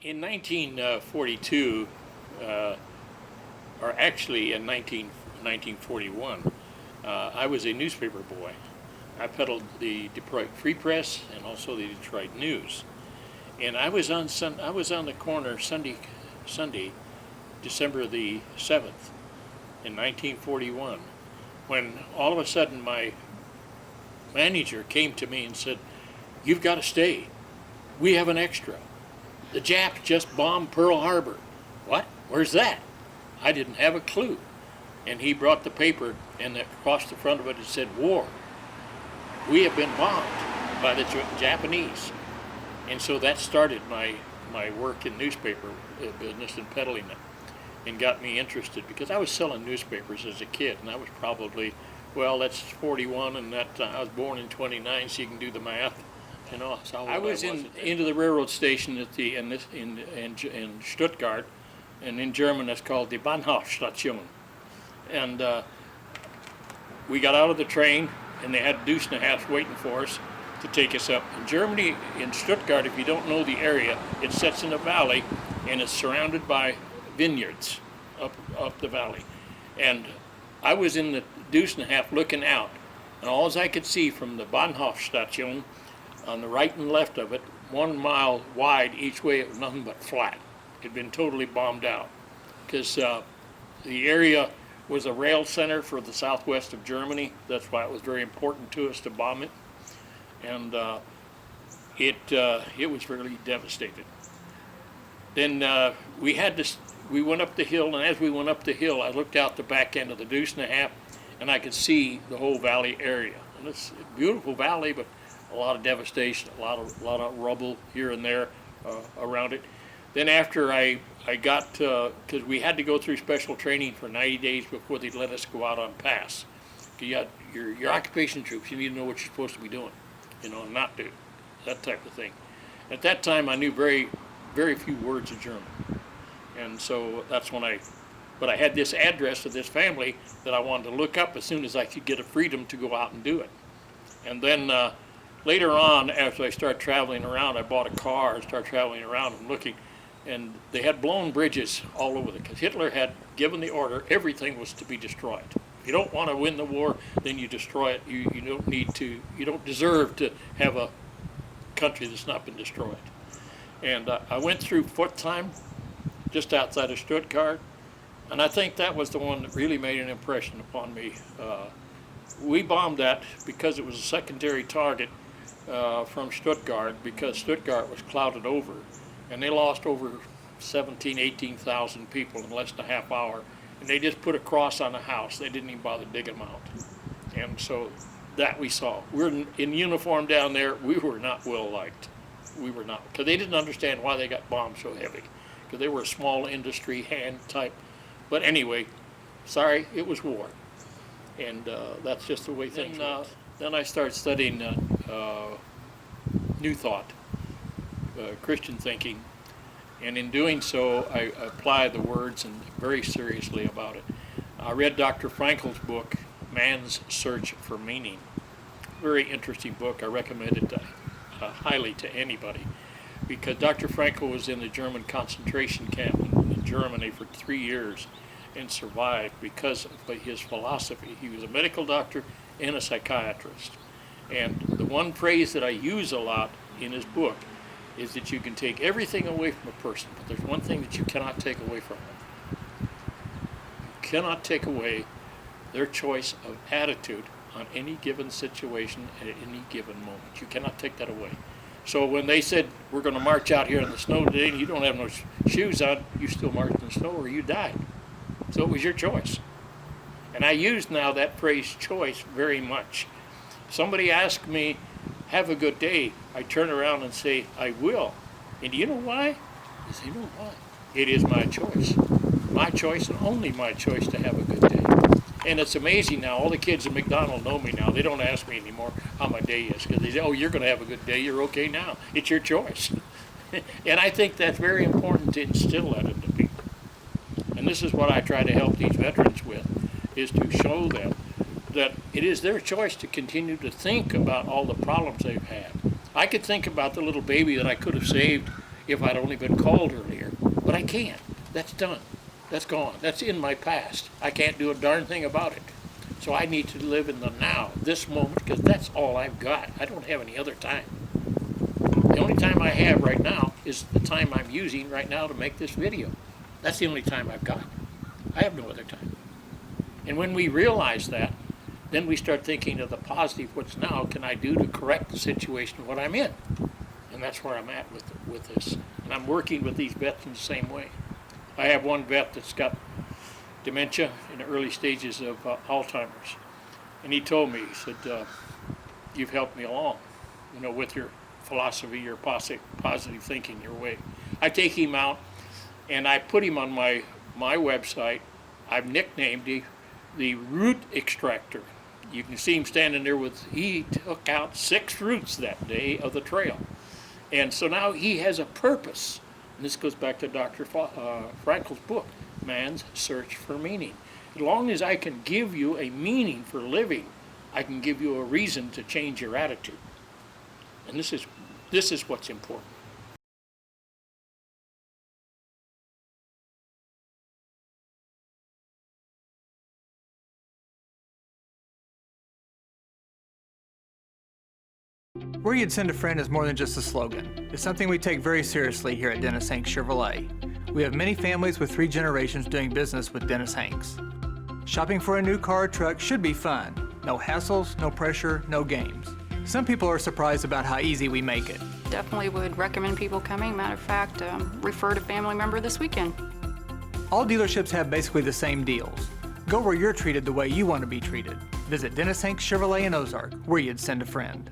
In 1942, or actually in 1941, I was a newspaper boy. I peddled the Detroit Free Press and also the Detroit News. And I was on the corner Sunday, December the 7th in 1941, when all of a sudden my manager came to me and said, "You've got to stay. We have an extra. The Japs just bombed Pearl Harbor." "What? Where's that?" I didn't have a clue. And he brought the paper, and across the front of it said, "War. We have been bombed by the Japanese." And so that started my work in newspaper business and peddling it, and got me interested because I was selling newspapers as a kid, and I was probably, well, that's 41, and that I was born in 29, so you can do the math. You know, so I was into the railroad station at the in Stuttgart, and in German that's called the Bahnhofstation. And we got out of the train, and they had deuce and a half waiting for us to take us up. In Germany, in Stuttgart, if you don't know the area, it sits in a valley, and it's surrounded by vineyards up the valley. And I was in the deuce and a half looking out, and all I could see from the Bahnhofstation on the right and left of it, 1 mile wide each way, it was nothing but flat. It had been totally bombed out because the area was a rail center for the southwest of Germany. That's why it was very important to us to bomb it. And it was really devastated. Then we went up the hill, and as we went up the hill, I looked out the back end of the deuce and a half, and I could see the whole valley area. And it's a beautiful valley, but a lot of devastation, a lot of rubble here and there around it. Then after I got, because we had to go through special training for 90 days before they let us go out on pass. You got your occupation troops, you need to know what you're supposed to be doing, you know, and not do, that type of thing. At that time, I knew very, very few words of German. And so that's when but I had this address of this family that I wanted to look up as soon as I could get a freedom to go out and do it. And then later on, after I started traveling around, I bought a car and started traveling around and looking, and they had blown bridges all over because Hitler had given the order everything was to be destroyed. If you don't want to win the war, then you destroy it. You don't deserve to have a country that's not been destroyed. And I went through Pforzheim, just outside of Stuttgart, and I think that was the one that really made an impression upon me. We bombed that because it was a secondary target from Stuttgart, because Stuttgart was clouded over, and they lost over 18,000 people in less than a half hour, and they just put a cross on a house. They didn't even bother digging them out. And so that we saw. We're in uniform down there. We were not well liked. We were not, because they didn't understand why they got bombed so heavy, because they were a small industry hand type. But anyway, sorry, it was war. And that's just the way things went. Then I started studying New Thought, Christian thinking, and in doing so, I applied the words and very seriously about it. I read Dr. Frankl's book, Man's Search for Meaning. Very interesting book. I recommend it highly to anybody, because Dr. Frankl was in the German concentration camp in Germany for 3 years and survived because of his philosophy. He was a medical doctor and a psychiatrist. And the one phrase that I use a lot in his book is that you can take everything away from a person, but there's one thing that you cannot take away from them. You cannot take away their choice of attitude on any given situation at any given moment. You cannot take that away. So when they said, we're going to march out here in the snow today and you don't have no shoes on, you still marched in the snow or you died. So it was your choice. And I use now that phrase choice very much. Somebody asks me, have a good day, I turn around and say, I will. And do you know why? I say, no, why? It is my choice. My choice and only my choice to have a good day. And it's amazing now, all the kids at McDonald's know me now. They don't ask me anymore how my day is, because they say, oh, you're going to have a good day, you're okay now. It's your choice. And I think that's very important to instill that into people. And this is what I try to help these veterans with, is to show them that it is their choice to continue to think about all the problems they've had. I could think about the little baby that I could have saved if I'd only been called earlier. But I can't. That's done. That's gone. That's in my past. I can't do a darn thing about it. So I need to live in the now, this moment, because that's all I've got. I don't have any other time. The only time I have right now is the time I'm using right now to make this video. That's the only time I've got. I have no other time. And when we realize that, then we start thinking of the positive, what's now can I do to correct the situation, what I'm in? And that's where I'm at with this. And I'm working with these vets in the same way. I have one vet that's got dementia in the early stages of Alzheimer's. And he told me, he said, you've helped me along, with your philosophy, your positive thinking, your way. I take him out and I put him on my website. I've nicknamed the root extractor. You can see him standing there he took out 6 roots that day of the trail. And so now he has a purpose. And this goes back to Dr. Frankl's book, Man's Search for Meaning. As long as I can give you a meaning for living, I can give you a reason to change your attitude. And this is what's important. Where You'd Send a Friend is more than just a slogan. It's something we take very seriously here at Dennis Hanks Chevrolet. We have many families with 3 generations doing business with Dennis Hanks. Shopping for a new car or truck should be fun. No hassles, no pressure, no games. Some people are surprised about how easy we make it. Definitely would recommend people coming. Matter of fact, refer to family member this weekend. All dealerships have basically the same deals. Go where you're treated the way you want to be treated. Visit Dennis Hanks Chevrolet in Ozark, where you'd send a friend.